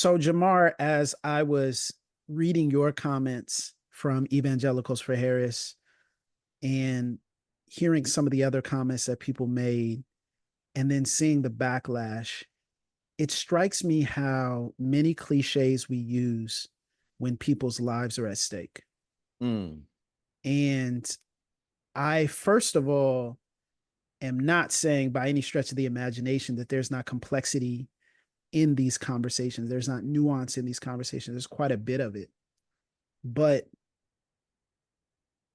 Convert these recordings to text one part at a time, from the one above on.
So, Jemar, as I was reading your comments from Evangelicals for Harris and hearing some of the other comments that people made, and then seeing the backlash, it strikes me how many cliches we use when people's lives are at stake. Mm. And I, first of all, am not saying by any stretch of the imagination that there's not complexity in these conversations. There's not nuance in these conversations. There's quite a bit of it. But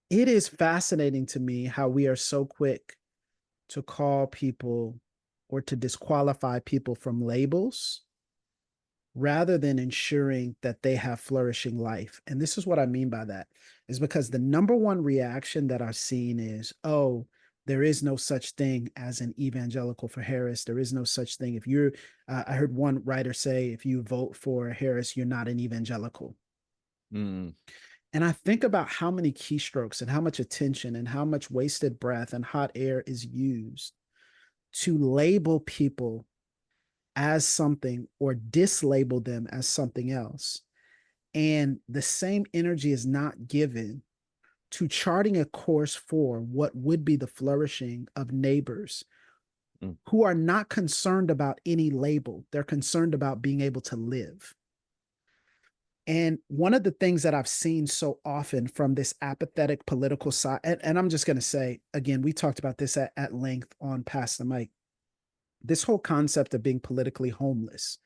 it is fascinating to me how we are so quick to call people or to disqualify people from labels rather than ensuring that they have flourishing life. And this is what I mean by that, is because the number one reaction that I've seen is, oh, there is no such thing as an evangelical for Harris. There is no such thing. If you're, I heard one writer say, if you vote for Harris, you're not an evangelical. Mm. And I think about how many keystrokes and how much attention and how much wasted breath and hot air is used to label people as something or dislabel them as something else. And the same energy is not given to charting a course for what would be the flourishing of neighbors who are not concerned about any label. They're concerned about being able to live. And one of the things that I've seen so often from this apathetic political side, and I'm just going to say, again, we talked about this at length on Pass the Mic, this whole concept of being politically homeless,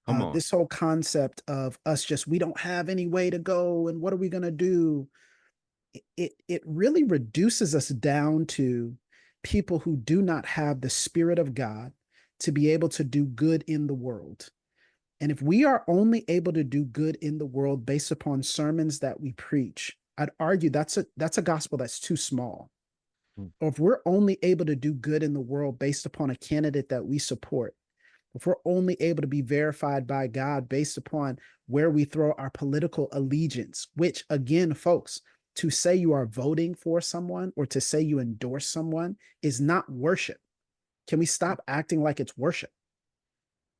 Come on. this whole concept of us just, we don't have any way to go and what are we going to do? It really reduces us down to people who do not have the Spirit of God to be able to do good in the world. And if we are only able to do good in the world based upon sermons that we preach, I'd argue that's a gospel that's too small. Or if we're only able to do good in the world based upon a candidate that we support, if we're only able to be verified by God based upon where we throw our political allegiance, which again, folks, to say you are voting for someone or to say you endorse someone is not worship. Can we stop acting like it's worship?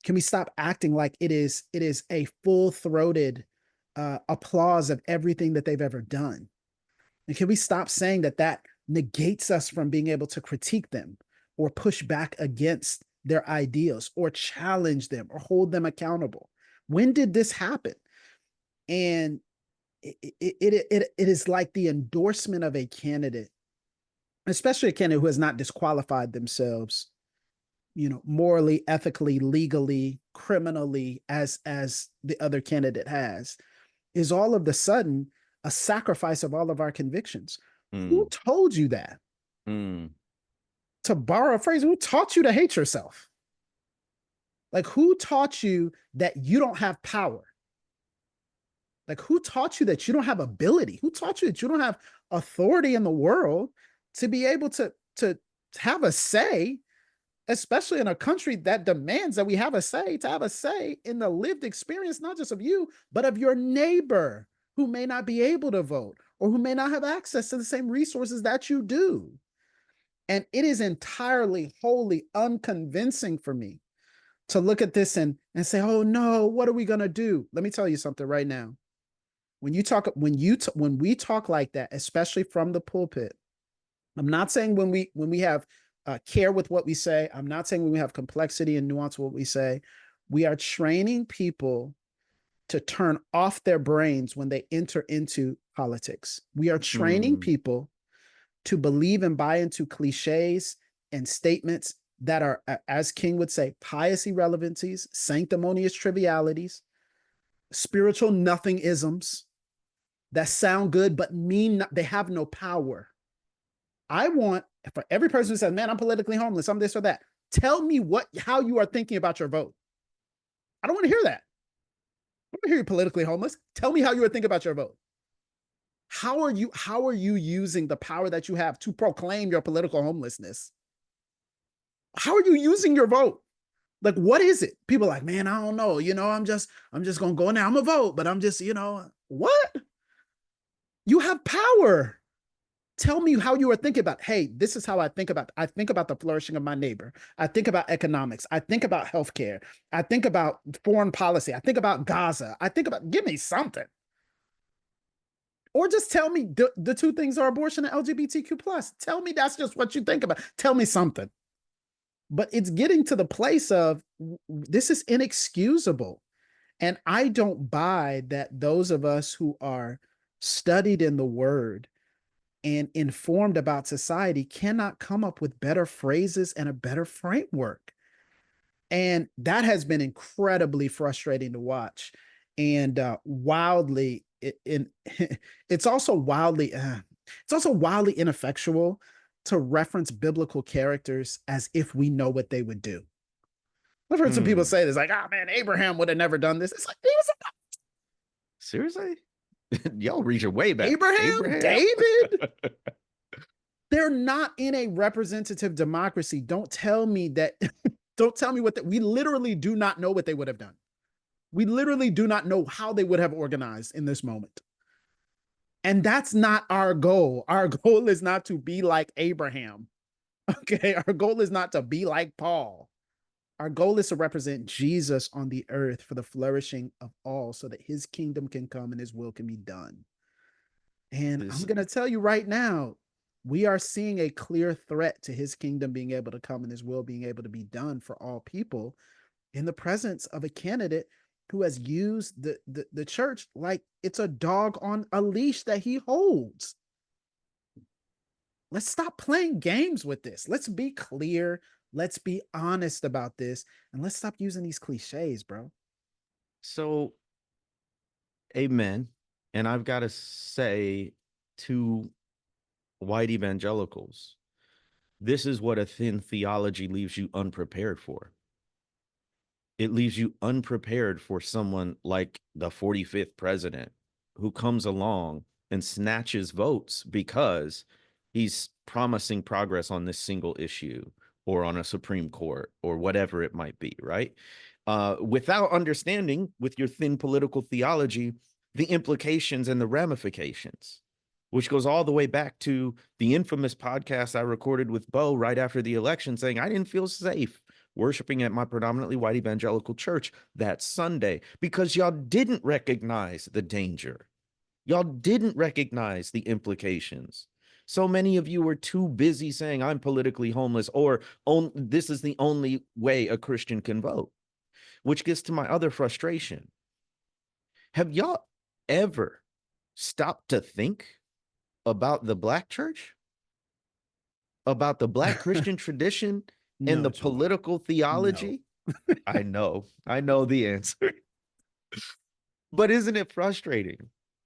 Can we stop acting like it is a full-throated applause of everything that they've ever done? And can we stop saying that negates us from being able to critique them or push back against their ideals or challenge them or hold them accountable? When did this happen? And it is like the endorsement of a candidate, especially a candidate who has not disqualified themselves, morally, ethically, legally, criminally, as the other candidate has, is all of a sudden a sacrifice of all of our convictions. Who told you that? To borrow a phrase, who taught you to hate yourself? Like, who taught you that you don't have power? Like, who taught you that you don't have ability? Who taught you that you don't have authority in the world to be able to have a say, especially in a country that demands that we have a say, to have a say in the lived experience, not just of you, but of your neighbor who may not be able to vote or who may not have access to the same resources that you do. And it is entirely, wholly unconvincing for me to look at this and say, oh no, what are we going to do? Let me tell you something right now. When we talk like that, especially from the pulpit, I'm not saying when we have care with what we say. I'm not saying when we have complexity and nuance what we say. We are training people to turn off their brains when they enter into politics. We are training people to believe and buy into cliches and statements that are, as King would say, pious irrelevancies, sanctimonious trivialities, spiritual nothing-isms that sound good but mean they have no power. I want, for every person who says, man, I'm politically homeless, I'm this or that, tell me how you are thinking about your vote. I don't want to hear that. I don't want to hear you politically homeless. Tell me how you are thinking about your vote. How are you using the power that you have to proclaim your political homelessness? How are you using your vote? Like, what is it? People are like, man, I don't know. I'm just going to go in there. I'm going to vote, but I'm just, what? You have power Tell me how you are thinking about, hey, this is how I think about. I think about the flourishing of my neighbor. I think about economics. I think about healthcare. I think about foreign policy. I think about Gaza. I think about, give me something. Or just tell me the two things are abortion and LGBTQ plus. Tell me that's just what you think about. Tell me something. But it's getting to the place of this is inexcusable. And I don't buy that those of us who are studied in the word and informed about society cannot come up with better phrases and a better framework. And that has been incredibly frustrating to watch and wildly it's also wildly ineffectual to reference biblical characters as if we know what they would do. I've heard some people say this, like, oh man, Abraham would have never done this. It's like, he was seriously? Y'all reach your way back. Abraham? David? They're not in a representative democracy. Don't tell me that. Don't tell me we literally do not know what they would have done. We literally do not know how they would have organized in this moment. And that's not our goal. Our goal is not to be like Abraham. Okay. Our goal is not to be like Paul. Our goal is to represent Jesus on the earth for the flourishing of all so that his kingdom can come and his will can be done. And I'm going to tell you right now, we are seeing a clear threat to his kingdom being able to come and his will being able to be done for all people in the presence of a candidate who has used the church like it's a dog on a leash that he holds. Let's stop playing games with this. Let's be clear. Let's be honest about this. And let's stop using these cliches, bro. So, amen. And I've got to say to white evangelicals, this is what a thin theology leaves you unprepared for. It leaves you unprepared for someone like the 45th president who comes along and snatches votes because he's promising progress on this single issue or on a Supreme Court or whatever it might be, right? Without understanding, with your thin political theology, the implications and the ramifications, which goes all the way back to the infamous podcast I recorded with Bo right after the election saying I didn't feel safe worshiping at my predominantly white evangelical church that Sunday because y'all didn't recognize the danger. Y'all didn't recognize the implications. So many of you were too busy saying I'm politically homeless or this is the only way a Christian can vote, which gets to my other frustration. Have y'all ever stopped to think about the Black church? About the Black Christian tradition and the political theology? No. I know the answer. But isn't it frustrating?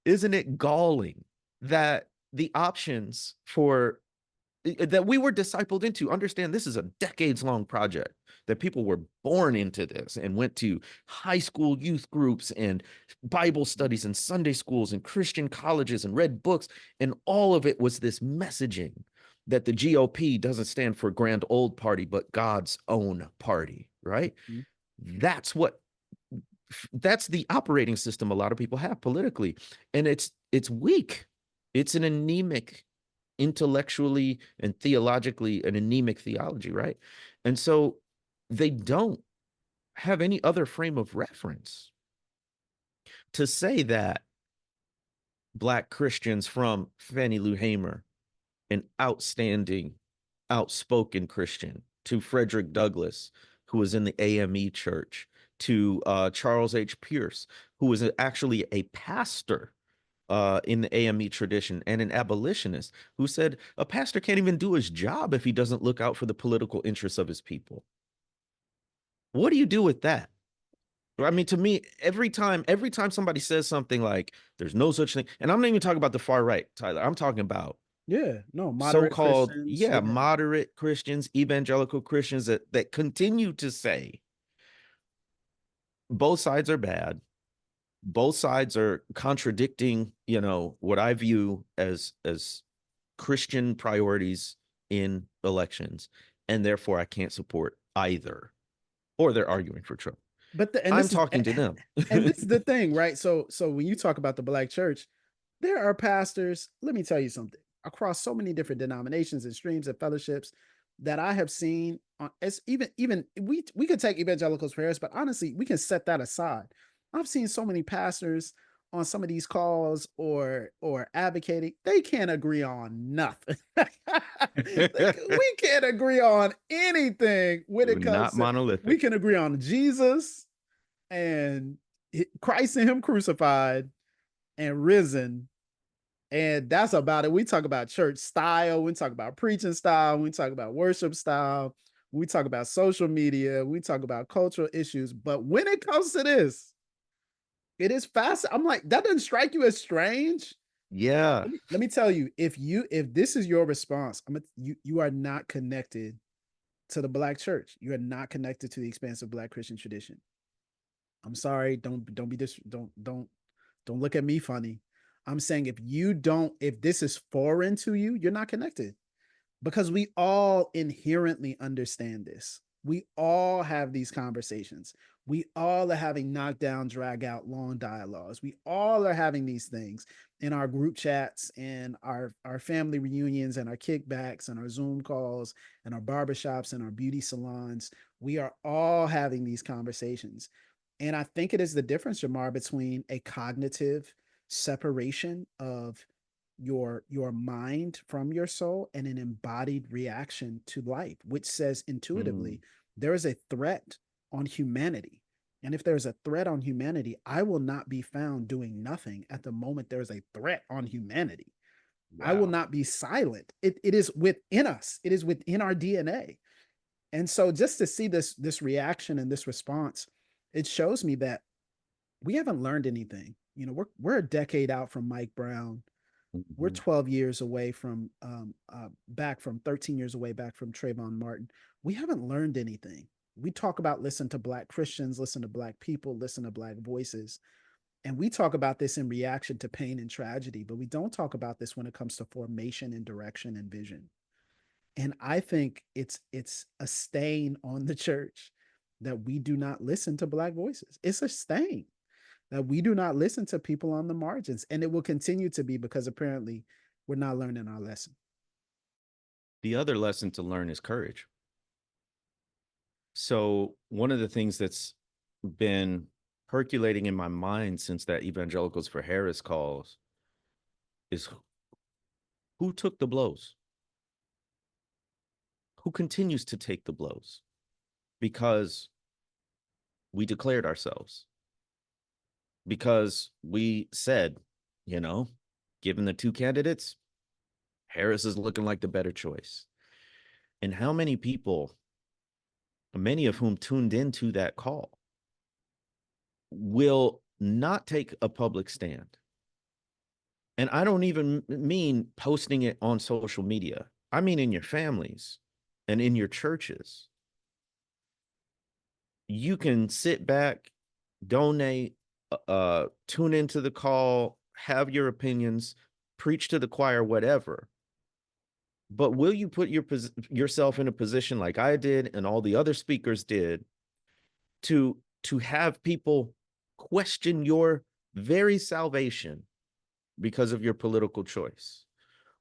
Isn't it galling that the options for that we were discipled into, understand this is a decades-long project, that people were born into this and went to high school youth groups and Bible studies and Sunday schools and Christian colleges and read books. And all of it was this messaging that the GOP doesn't stand for grand old party, but God's own party, right? Mm-hmm. That's the operating system a lot of people have politically. And it's weak. It's an anemic, intellectually and theologically, an anemic theology, right? And so they don't have any other frame of reference to say that Black Christians from Fannie Lou Hamer, an outstanding, outspoken Christian, to Frederick Douglass, who was in the AME church, to Charles H. Pierce, who was actually a pastor in the AME tradition and an abolitionist, who said a pastor can't even do his job if he doesn't look out for the political interests of his people. What do you do with that? I mean, to me, every time somebody says something like there's no such thing, and I'm not even talking about the far right, Tyler, I'm talking about moderate so-called Christians, moderate Christians, evangelical Christians that continue to say both sides are bad, both sides are contradicting, what I view as Christian priorities in elections, and therefore I can't support either, or they're arguing for Trump. But I'm talking to them. And this is the thing, right? So when you talk about the Black church, there are pastors. Let me tell you something. across so many different denominations and streams and fellowships that I have seen. It's even we could take evangelicals for Harris, but honestly, we can set that aside. I've seen so many pastors on some of these calls or advocating, they can't agree on nothing. We can't agree on anything when it Not comes to, we monolithic. can agree on Jesus and Christ and him crucified and risen, and that's about it. We talk about church style, we talk about preaching style, we talk about worship style, we talk about social media, we talk about cultural issues. But when it comes to this, it is fast. I'm like, that doesn't strike you as strange? Yeah. Let me tell you, if this is your response, you are not connected to the Black church. You are not connected to the expansive Black Christian tradition. I'm sorry. Don't be this. Don't look at me funny. I'm saying if this is foreign to you, you're not connected, because we all inherently understand this. We all have these conversations. We all are having knockdown, drag out, long dialogues. We all are having these things in our group chats and our family reunions and our kickbacks and our Zoom calls and our barbershops and our beauty salons. We are all having these conversations. And I think it is the difference, Jemar, between a cognitive separation of your mind from your soul and an embodied reaction to life, which says Mm, intuitively there is a threat on humanity. And if there's a threat on humanity, I will not be found doing nothing at the moment there is a threat on humanity. I will wow. not be silent. It is within us. It is within our DNA. And so just to see this reaction and this response, it shows me that we haven't learned anything. You know, we're a decade out from Mike Brown. We're Mhm. 12 years away from back from 13 years away back from Trayvon Martin. We haven't learned anything. We talk about listen to Black Christians, listen to Black people, listen to Black voices. And we talk about this in reaction to pain and tragedy, but we don't talk about this when it comes to formation and direction and vision. And I think it's a stain on the church that we do not listen to Black voices. It's a stain that we do not listen to people on the margins. And it will continue to be, because apparently we're not learning our lesson. The other lesson to learn is courage. So, one of the things that's been percolating in my mind since that Evangelicals for Harris calls is who took the blows? Who continues to take the blows? Because we declared ourselves, because we said, you know, given the two candidates, Harris is looking like the better choice. And how many people, many of whom tuned into that call, will not take a public stand? And I don't even mean posting it on social media. I mean in your families and in your churches. You can sit back, donate, tune into the call, have your opinions, preach to the choir, whatever. But will you put yourself in a position like I did and all the other speakers did to have people question your very salvation because of your political choice?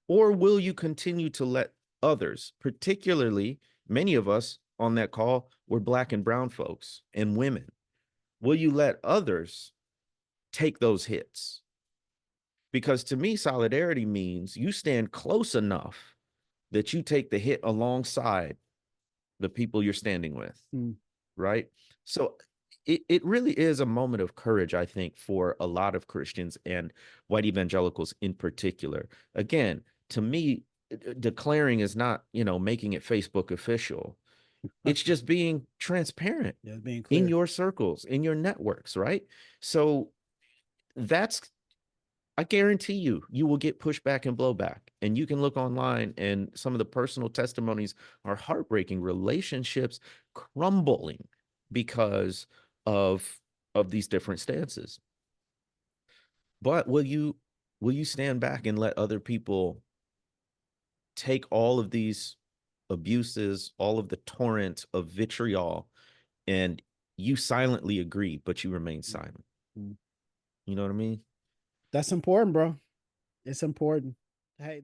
Or will you continue to let others, particularly many of us on that call were Black and brown folks and women, will you let others take those hits? Because to me, solidarity means you stand close enough that you take the hit alongside the people you're standing with, Mm. right? So it really is a moment of courage, I think, for a lot of Christians and white evangelicals in particular. Again, to me, declaring is not, making it Facebook official. It's just being transparent Yeah, being in clear. your circles, in your networks, right? So that's, I guarantee you will get pushback and blowback. And you can look online, and some of the personal testimonies are heartbreaking. Relationships crumbling because of these different stances. But will you stand back and let other people take all of these abuses, all of the torrent of vitriol, and you silently agree, but you remain silent? Mm. You know what I mean? That's important, bro. It's important. Hey,